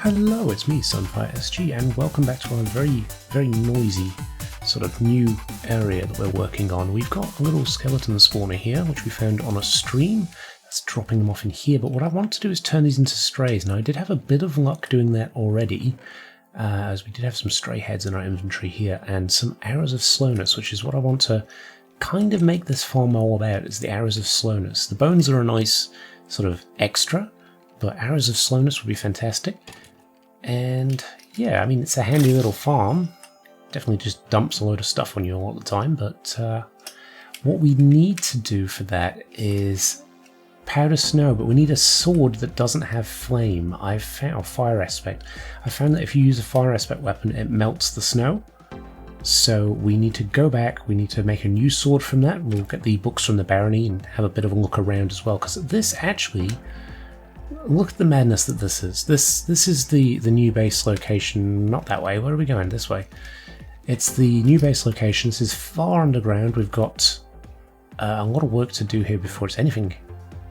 Hello, it's me, Sunfire SG, and welcome back to our very noisy sort of new area that we're working on. We've got a little skeleton spawner here, which we found on a stream. That's dropping them off in here, but what I want to do is turn these into strays. Now, I did have a bit of luck doing that already, as we did have some stray heads in our inventory here, and some arrows of slowness, which is what I want to kind of make this farm all about, is the arrows of slowness. The bones are a nice sort of extra, but arrows of slowness would be fantastic. And yeah, I mean, it's a handy little farm. Definitely just dumps a load of stuff on you all the time, but what we need to do for that is powder snow, but we need a sword that doesn't have flame. I've found fire aspect. I found that if you use a fire aspect weapon, it melts the snow. So we need to go back, we need to make a new sword from that. We'll get the books from the barony and have a bit of a look around as well, because this actually, look at the madness that this is. This is the new base location. Not that way. Where are we going? This way. It's the new base location. This is far underground. We've got a lot of work to do here before it's anything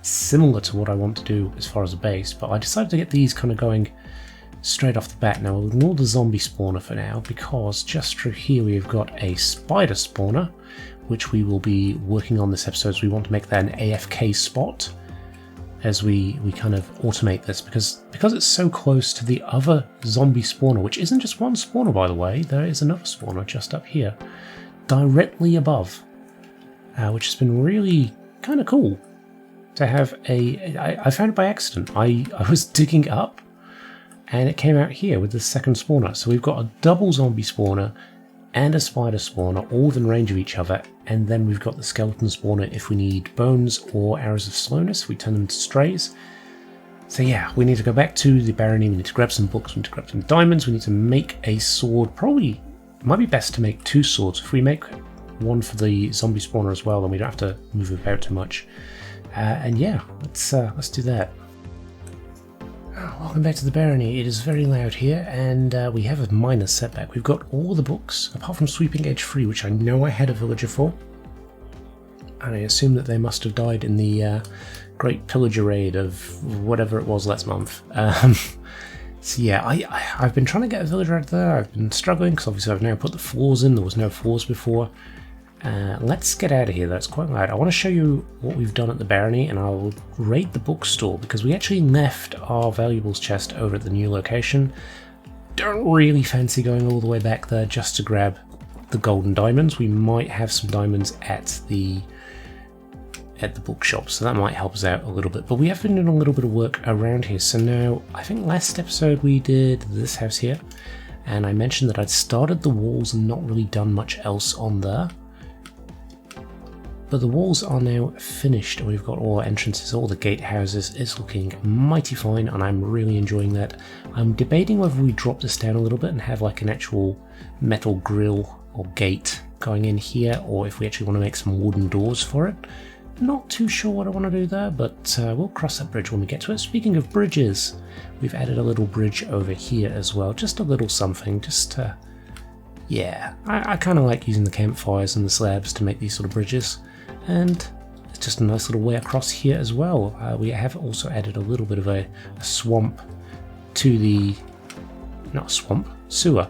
similar to what I want to do as far as a base. But I decided to get these kind of going straight off the bat. Now we'll ignore the zombie spawner for now, because just through here we've got a spider spawner, which we will be working on this episode. So we want to make that an AFK spot as we kind of automate this, because it's so close to the other zombie spawner, which isn't just one spawner, by the way. There is another spawner just up here, directly above, which has been really kind of cool to have I found it by accident. I was digging up, and it came out here with the second spawner. So we've got a double zombie spawner and a spider spawner, all within range of each other, and then we've got the skeleton spawner if we need bones or arrows of slowness. We turn them into strays. So yeah, we need to go back to the barony, we need to grab some books, we need to grab some diamonds, we need to make a sword. Probably might be best to make two swords. If we make one for the zombie spawner as well, then we don't have to move about too much. And yeah, let's do that. Welcome back to the barony. It is very loud here, and we have a minor setback. We've got all the books, apart from Sweeping Edge 3, which I know I had a villager for. And I assume that they must have died in the Great Pillager Raid of whatever it was last month. So yeah, I've been trying to get a villager out there. I've been struggling, because obviously I've now put the floors in. There was no floors before. Let's get out of here. That's quite loud. I want to show you what we've done at the barony, and I'll raid the bookstore, because we actually left our valuables chest over at the new location. Don't really fancy going all the way back there just to grab the golden diamonds. We might have some diamonds at the bookshop, so that might help us out a little bit. But we have been doing a little bit of work around here. So now, I think last episode we did this house here, and I mentioned that I'd started the walls and not really done much else on there. But the walls are now finished, and we've got all our entrances, all the gatehouses. It's looking mighty fine, and I'm really enjoying that. I'm debating whether we drop this down a little bit and have like an actual metal grill or gate going in here, or if we actually want to make some wooden doors for it. Not too sure what I want to do there, but we'll cross that bridge when we get to it. Speaking of bridges, we've added a little bridge over here as well. Just a little something, just to... yeah, I kind of like using the campfires and the slabs to make these sort of bridges. And it's just a nice little way across here as well. We have also added a little bit of a swamp to the... not a swamp, sewer.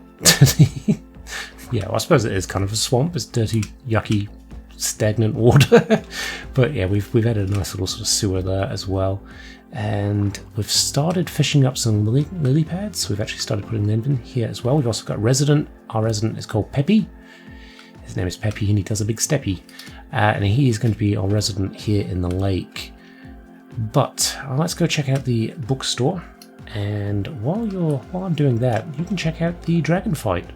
Yeah, well, I suppose it is kind of a swamp. It's dirty, yucky, stagnant water. But yeah, we've added a nice little sort of sewer there as well. And we've started fishing up some lily pads. We've actually started putting them in here as well. We've also got a resident. Our resident is called Peppy. His name is Peppy, and he does a big steppy. And he is going to be our resident here in the lake. But let's go check out the bookstore. And while I'm doing that, you can check out the dragon fight.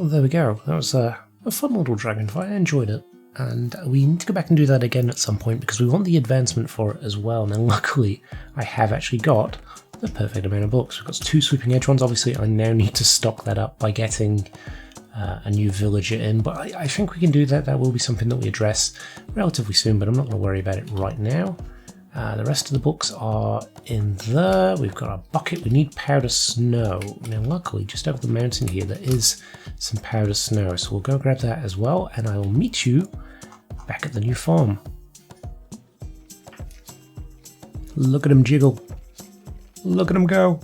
Well, there we go. That was a fun little dragonfly. I enjoyed it. And we need to go back and do that again at some point because we want the advancement for it as well. Now, luckily, I have actually got the perfect amount of books. We've got 2 sweeping edge ones. Obviously, I now need to stock that up by getting a new villager in, but I think we can do that. That will be something that we address relatively soon, but I'm not going to worry about it right now. The rest of the books are in there. We've got our bucket. We need powder snow. Now, luckily, just over the mountain here, there is some powder snow, so we'll go grab that as well, and I will meet you back at the new farm. Look at him jiggle. Look at him go.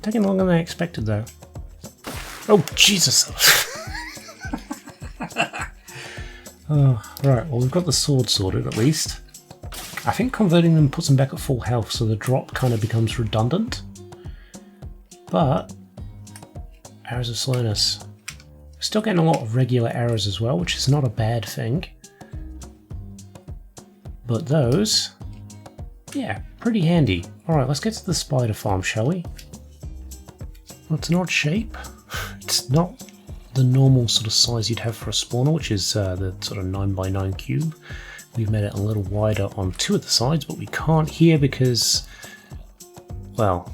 Taking longer than I expected, though. Oh, Jesus! Oh, right, well, we've got the sword sorted at least. I think converting them puts them back at full health, so the drop kind of becomes redundant. But arrows of slowness. Still getting a lot of regular arrows as well, which is not a bad thing. But those, yeah, pretty handy. Alright, let's get to the spider farm, shall we? Well, it's an odd shape. It's not the normal sort of size you'd have for a spawner, which is the sort of 9x9 cube. We've made it a little wider on 2 of the sides, but we can't here because, well,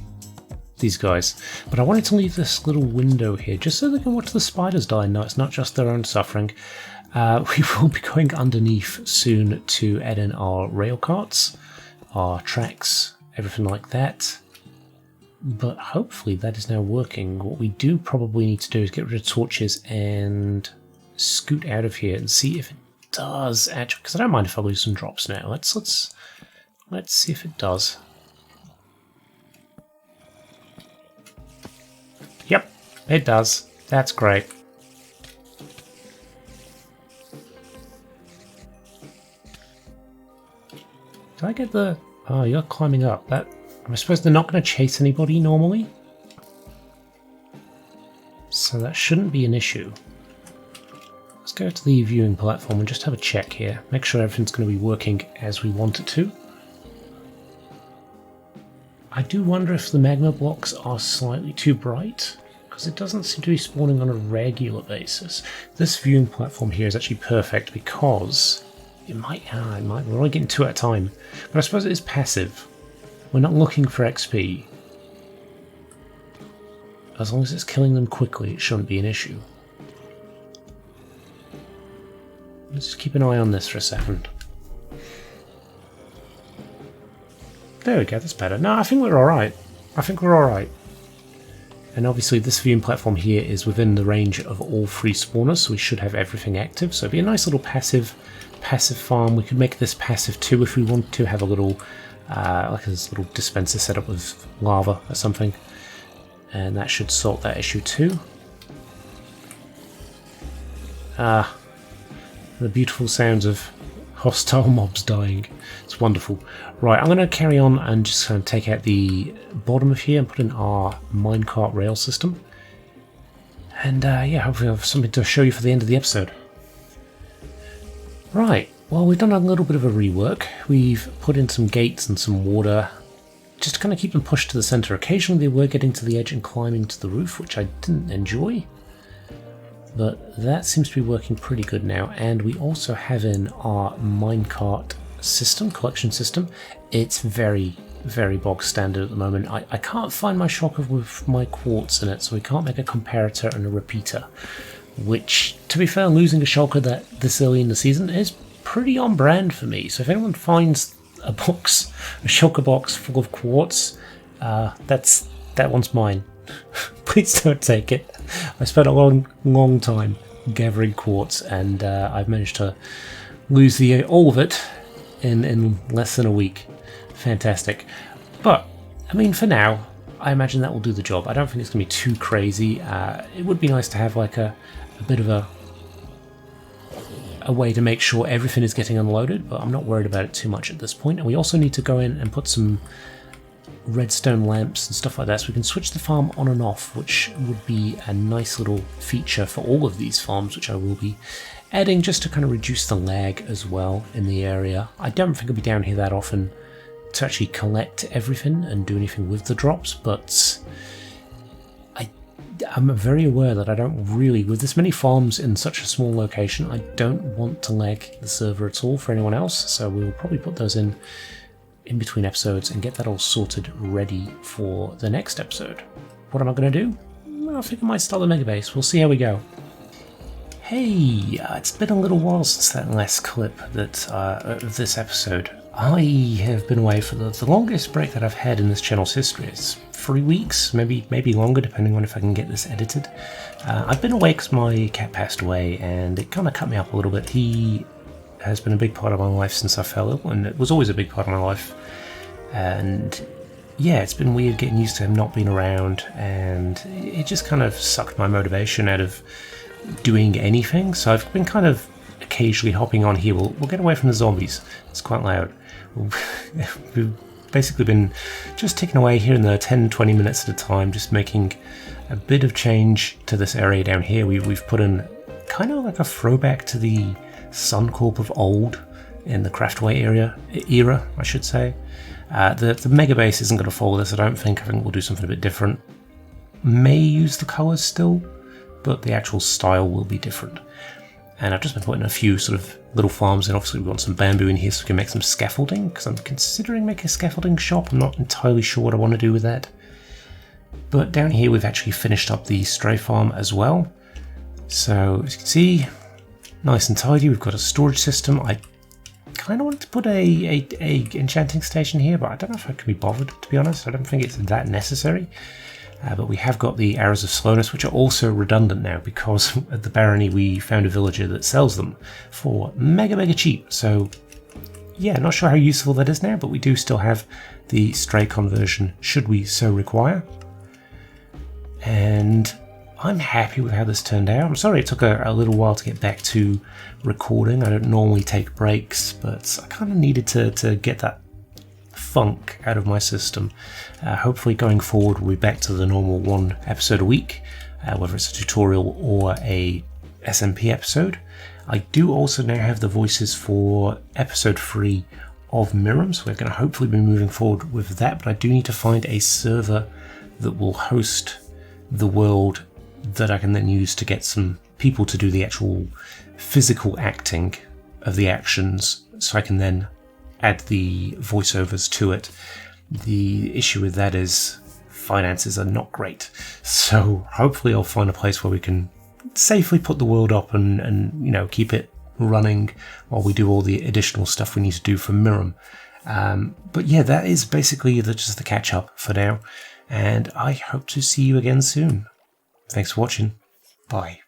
these guys. But I wanted to leave this little window here just so they can watch the spiders die. No, it's not just their own suffering. We will be going underneath soon to add in our rail carts, our tracks, everything like that. But hopefully that is now working. What we do probably need to do is get rid of torches and scoot out of here and see if it does actually, because I don't mind if I lose some drops now. Let's see if it does. Yep, it does. That's great. Did I get the... Oh, you're climbing up. That... I suppose they're not going to chase anybody normally. So that shouldn't be an issue. Let's go to the viewing platform and just have a check here. Make sure everything's going to be working as we want it to. I do wonder if the magma blocks are slightly too bright, because it doesn't seem to be spawning on a regular basis. This viewing platform here is actually perfect because it might, we're only getting 2 at a time, but I suppose it is passive. We're not looking for XP. As long as it's killing them quickly, it shouldn't be an issue. Let's just keep an eye on this for a second. There we go, that's better. No, I think we're alright. I think we're alright. And obviously this viewing platform here is within the range of all 3 spawners, so we should have everything active. So it'd be a nice little passive farm. We could make this passive too if we want to have a little like this little dispenser set up with lava or something, and that should sort that issue too. The beautiful sounds of hostile mobs dying. It's wonderful. Right, I'm going to carry on and just kind of take out the bottom of here and put in our minecart rail system. And yeah, hopefully I'll have something to show you for the end of the episode. Right. Well, we've done a little bit of a rework. We've put in some gates and some water, just to kind of keep them pushed to the centre. Occasionally they were getting to the edge and climbing to the roof, which I didn't enjoy. But that seems to be working pretty good now. And we also have in our minecart system, collection system. It's very, very bog standard at the moment. I can't find my shulker with my quartz in it, so we can't make a comparator and a repeater. Which, to be fair, losing a shulker that this early in the season is pretty on brand for me. So if anyone finds a shulker box full of quartz, that one's mine. Please don't take it. I spent a long time gathering quartz, and I've managed to lose all of it in less than a week. Fantastic. But I mean, for now, I imagine that will do the job. I don't think it's going to be too crazy. It would be nice to have like a bit of a way to make sure everything is getting unloaded, but I'm not worried about it too much at this point. And we also need to go in and put some redstone lamps and stuff like that, so we can switch the farm on and off, which would be a nice little feature for all of these farms, which I will be adding just to kind of reduce the lag as well in the area. I don't think I'll be down here that often to actually collect everything and do anything with the drops, but I'm very aware that I don't really, with this many farms in such a small location, I don't want to lag the server at all for anyone else, so we'll probably put those in between episodes and get that all sorted ready for the next episode. What am I going to do? I think I might start the mega base. We'll see how we go. Hey, it's been a little while since that last clip of this episode. I have been away for the longest break that I've had in this channel's history. It's 3 weeks, maybe longer, depending on if I can get this edited. I've been away because my cat passed away, and it kind of cut me up a little bit. He has been a big part of my life since I fell ill, and it was always a big part of my life. And yeah, it's been weird getting used to him not being around, and it just kind of sucked my motivation out of doing anything. So I've been kind of occasionally hopping on here. We'll get away from the zombies. It's quite loud. We've basically been just ticking away here in the 10-20 minutes at a time, just making a bit of change to this area down here. We've put in kind of like a throwback to the Suncorp of old in the Craftway era, I should say. The mega base isn't going to follow this, I don't think. I think we'll do something a bit different. May use the colours still, but the actual style will be different. And I've just been putting a few sort of little farms in. Obviously we've got some bamboo in here so we can make some scaffolding, because I'm considering making a scaffolding shop. I'm not entirely sure what I want to do with that. But down here we've actually finished up the stray farm as well. So as you can see, nice and tidy. We've got a storage system. I kind of wanted to put a enchanting station here, but I don't know if I can be bothered, to be honest. I don't think it's that necessary. But we have got the arrows of slowness, which are also redundant now, because at the barony we found a villager that sells them for mega cheap. So yeah, not sure how useful that is now, but we do still have the stray conversion should we so require. And I'm happy with how this turned out. I'm sorry it took a little while to get back to recording. I don't normally take breaks, but I kind of needed to get that funk out of my system. Hopefully going forward we'll be back to the normal 1 episode a week, whether it's a tutorial or a SMP episode. I do also now have the voices for episode 3 of Miram, so we're going to hopefully be moving forward with that, but I do need to find a server that will host the world that I can then use to get some people to do the actual physical acting of the actions, so I can then add the voiceovers to it. The issue with that is finances are not great, so hopefully I'll find a place where we can safely put the world up and you know, keep it running while we do all the additional stuff we need to do for Miram. But yeah, that is basically just the catch up for now, and I hope to see you again soon. Thanks for watching. Bye.